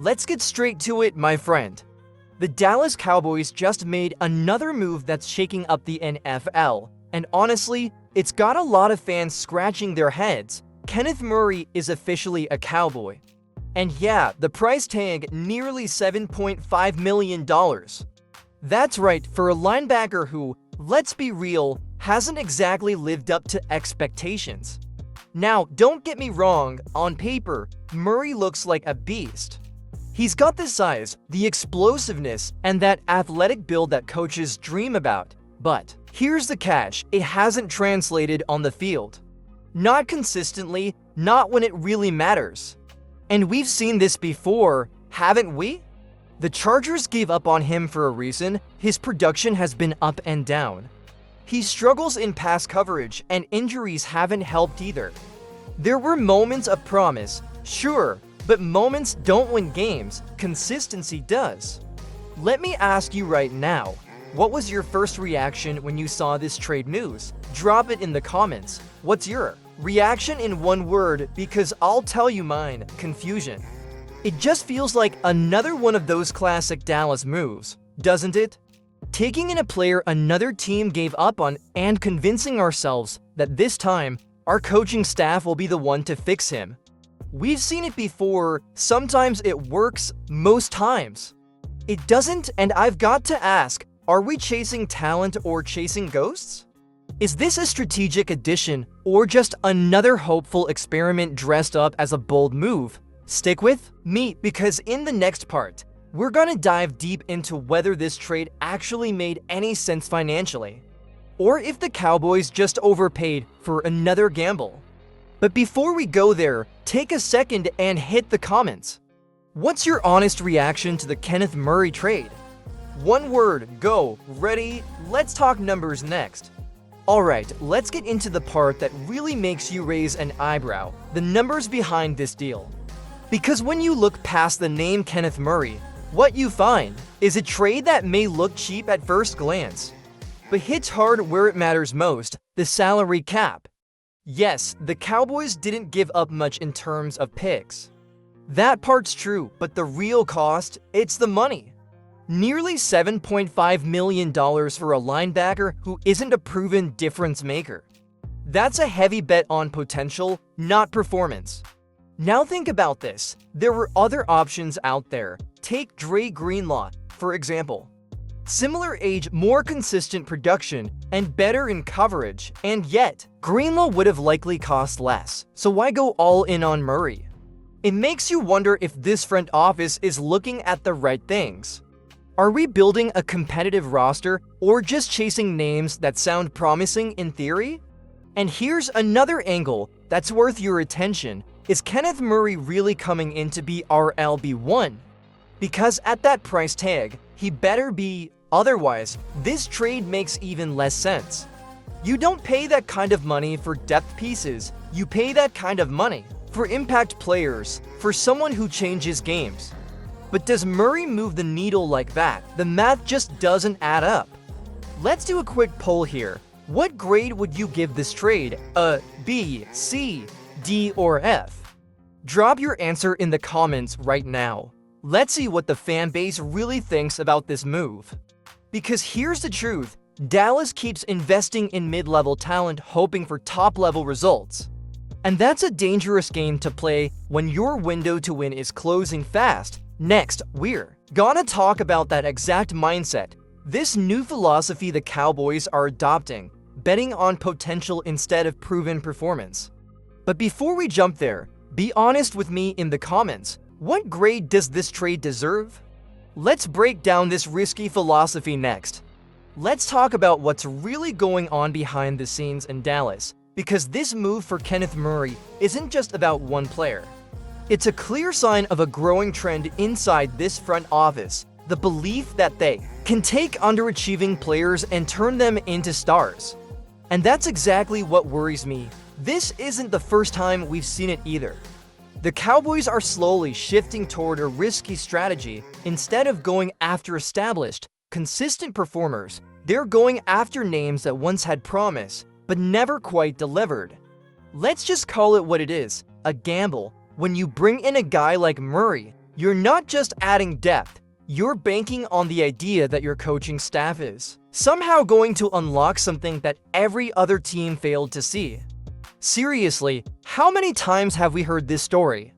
Let's get straight to it, my friend. The Dallas Cowboys just made another move that's shaking up the NFL, and honestly, it's got a lot of fans scratching their heads. Kenneth Murray is officially a Cowboy. And yeah, the price tag nearly $7.5 million. That's right, for a linebacker who, let's be real, hasn't exactly lived up to expectations. Now, don't get me wrong, on paper, Murray looks like a beast. He's got the size, the explosiveness, and that athletic build that coaches dream about. But here's the catch, it hasn't translated on the field. Not consistently, not when it really matters. And we've seen this before, haven't we? The Chargers gave up on him for a reason. His production has been up and down. He struggles in pass coverage, and injuries haven't helped either. There were moments of promise, sure, but moments don't win games, consistency does. Let me ask you right now, what was your first reaction when you saw this trade news? Drop it in the comments. What's your reaction in one word? Because I'll tell you mine, confusion. It just feels like another one of those classic Dallas moves, doesn't it? Taking in a player another team gave up on and convincing ourselves that this time, our coaching staff will be the one to fix him. We've seen it before, sometimes it works, most times it doesn't, and I've got to ask, are we chasing talent or chasing ghosts? Is this a strategic addition or just another hopeful experiment dressed up as a bold move? Stick with me, because in the next part, we're gonna dive deep into whether this trade actually made any sense financially, or if the Cowboys just overpaid for another gamble. But before we go there, take a second and hit the comments. What's your honest reaction to the Kenneth Murray trade? One word, go. Ready? Let's talk numbers next. Alright, let's get into the part that really makes you raise an eyebrow, the numbers behind this deal. Because when you look past the name Kenneth Murray, what you find is a trade that may look cheap at first glance, but hits hard where it matters most, the salary cap. Yes, the Cowboys didn't give up much in terms of picks. That part's true, but the real cost, it's the money. Nearly $7.5 million for a linebacker who isn't a proven difference maker. That's a heavy bet on potential, not performance. Now think about this. There were other options out there. Take Dre Greenlaw, for example. Similar age, more consistent production, and better in coverage, and yet, Greenlaw would have likely cost less. So why go all in on Murray? It makes you wonder if this front office is looking at the right things. Are we building a competitive roster or just chasing names that sound promising in theory? And here's another angle that's worth your attention. Is Kenneth Murray really coming in to be our LB1? Because at that price tag, he better be, otherwise, this trade makes even less sense. You don't pay that kind of money for depth pieces, you pay that kind of money for impact players, for someone who changes games. But does Murray move the needle like that? The math just doesn't add up. Let's do a quick poll here. What grade would you give this trade? A, B, C, D, or F? Drop your answer in the comments right now. Let's see what the fan base really thinks about this move. Because here's the truth, Dallas keeps investing in mid-level talent hoping for top-level results. And that's a dangerous game to play when your window to win is closing fast. Next, we're gonna talk about that exact mindset, this new philosophy the Cowboys are adopting, betting on potential instead of proven performance. But before we jump there, be honest with me in the comments. What grade does this trade deserve? Let's break down this risky philosophy next. Let's talk about what's really going on behind the scenes in Dallas, because this move for Kenneth Murray isn't just about one player. It's a clear sign of a growing trend inside this front office, the belief that they can take underachieving players and turn them into stars. And that's exactly what worries me. This isn't the first time we've seen it either. The Cowboys are slowly shifting toward a risky strategy. Instead of going after established, consistent performers, they're going after names that once had promise, but never quite delivered. Let's just call it what it is, a gamble. When you bring in a guy like Murray, You're not just adding depth, you're banking on the idea that your coaching staff is somehow going to unlock something that every other team failed to see. Seriously, how many times have we heard this story?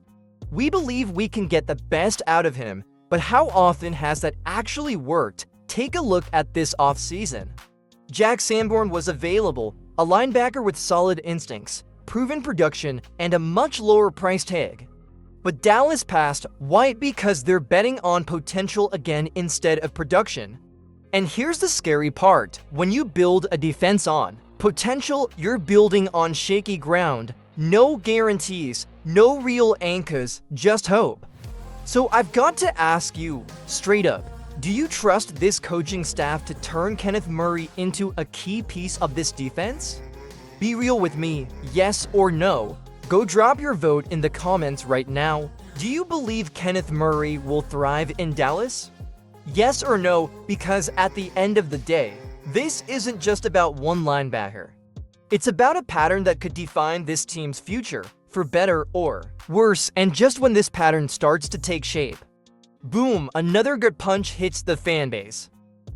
We believe we can get the best out of him, but how often has that actually worked? Take a look at this offseason. Jack Sanborn was available, a linebacker with solid instincts, proven production, and a much lower price tag. But Dallas passed. Why? Because they're betting on potential again instead of production. And here's the scary part. When you build a defense on potential, you're building on shaky ground. No guarantees, no real anchors, just hope. So I've got to ask you, straight up, do you trust this coaching staff to turn Kenneth Murray into a key piece of this defense? Be real with me, yes or no? Go drop your vote in the comments right now. Do you believe Kenneth Murray will thrive in Dallas? Yes or no, because at the end of the day, this isn't just about one linebacker. It's about a pattern that could define this team's future, for better or worse, and just when this pattern starts to take shape, boom, another good punch hits the fan base.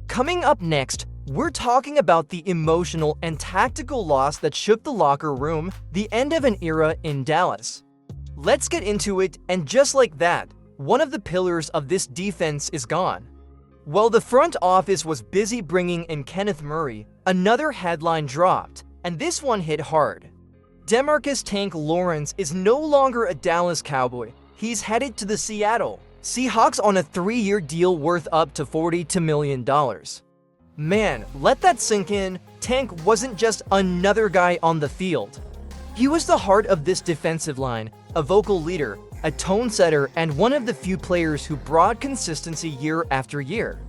Coming up next, we're talking about the emotional and tactical loss that shook the locker room, the end of an era in Dallas. Let's get into it, and just like that, one of the pillars of this defense is gone. While the front office was busy bringing in Kenneth Murray, another headline dropped, and this one hit hard. Demarcus "Tank" Lawrence is no longer a Dallas Cowboy. He's headed to the Seattle Seahawks on a 3-year deal worth up to $42 million. Man, let that sink in. Tank wasn't just another guy on the field. He was the heart of this defensive line, a vocal leader, a tone setter, and one of the few players who brought consistency year after year.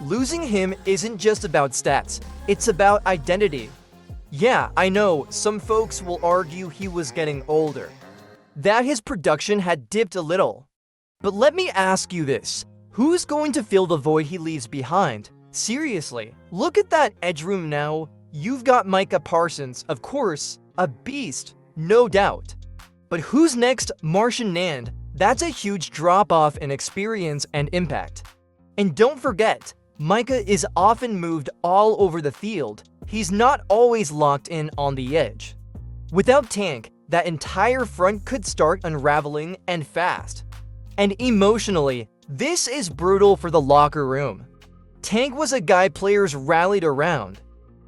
Losing him isn't just about stats, it's about identity. Yeah, I know, some folks will argue he was getting older, that his production had dipped a little. But let me ask you this, who's going to fill the void he leaves behind? Seriously, look at that edge room now. You've got Micah Parsons, of course, a beast, no doubt. But who's next? Martian Nand. That's a huge drop-off in experience and impact. And don't forget, Micah is often moved all over the field. He's not always locked in on the edge. Without Tank, that entire front could start unraveling, and fast. And emotionally, this is brutal for the locker room. Tank was a guy players rallied around,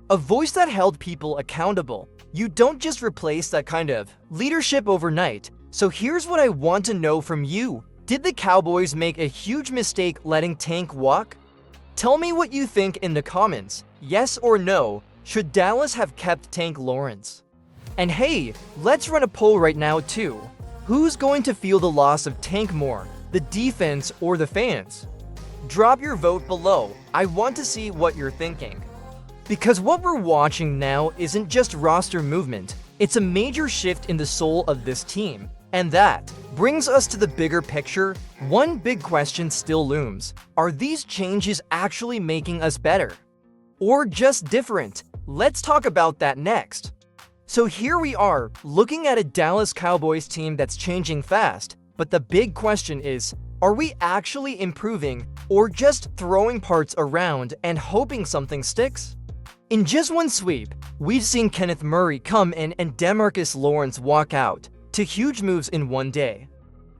a voice that held people accountable. You don't just replace that kind of leadership overnight. So here's what I want to know from you. Did the Cowboys make a huge mistake letting Tank walk? Tell me what you think in the comments. Yes or no, should Dallas have kept Tank Lawrence? And hey, let's run a poll right now too. Who's going to feel the loss of Tank more, the defense or the fans? Drop your vote below. I want to see what you're thinking. Because what we're watching now isn't just roster movement, it's a major shift in the soul of this team. And that brings us to the bigger picture. One big question still looms. Are these changes actually making us better? Or just different? Let's talk about that next. So here we are, looking at a Dallas Cowboys team that's changing fast. But the big question is, are we actually improving or just throwing parts around and hoping something sticks? In just one sweep, we've seen Kenneth Murray come in and Demarcus Lawrence walk out. To huge moves in one day.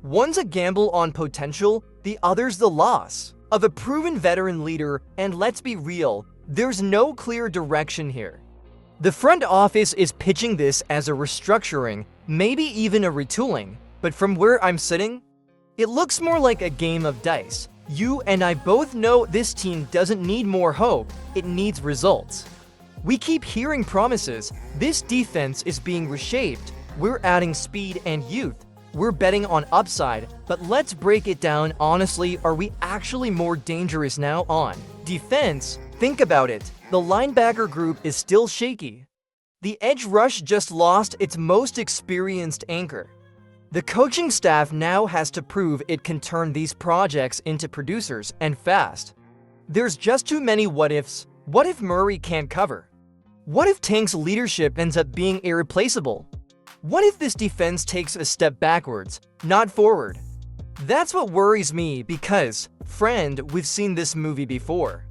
One's a gamble on potential, the other's the loss of a proven veteran leader, and let's be real, there's no clear direction here. The front office is pitching this as a restructuring, maybe even a retooling, but from where I'm sitting, it looks more like a game of dice. You and I both know this team doesn't need more hope, it needs results. We keep hearing promises, this defense is being reshaped, we're adding speed and youth, we're betting on upside, but let's break it down honestly, are we actually more dangerous now on defense? Think about it, the linebacker group is still shaky. The edge rush just lost its most experienced anchor. The coaching staff now has to prove it can turn these projects into producers, and fast. There's just too many what ifs. What if Murray can't cover? What if Tank's leadership ends up being irreplaceable? What if this defense takes a step backwards, not forward? That's what worries me because, friend, we've seen this movie before.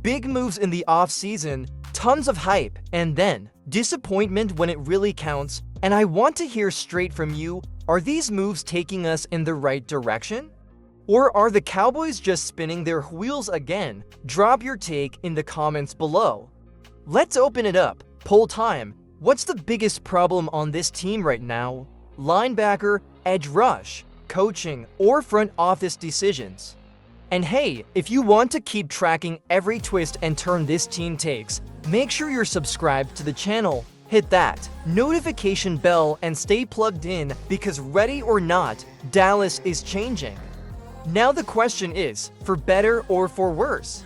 Big moves in the offseason, tons of hype, and then disappointment when it really counts, and I want to hear straight from you, are these moves taking us in the right direction? Or are the Cowboys just spinning their wheels again? Drop your take in the comments below. Let's open it up. Poll time. What's the biggest problem on this team right now? Linebacker, edge rush, coaching, or front office decisions? And hey, if you want to keep tracking every twist and turn this team takes, make sure you're subscribed to the channel. Hit that notification bell and stay plugged in because ready or not, Dallas is changing. Now the question is, for better or for worse?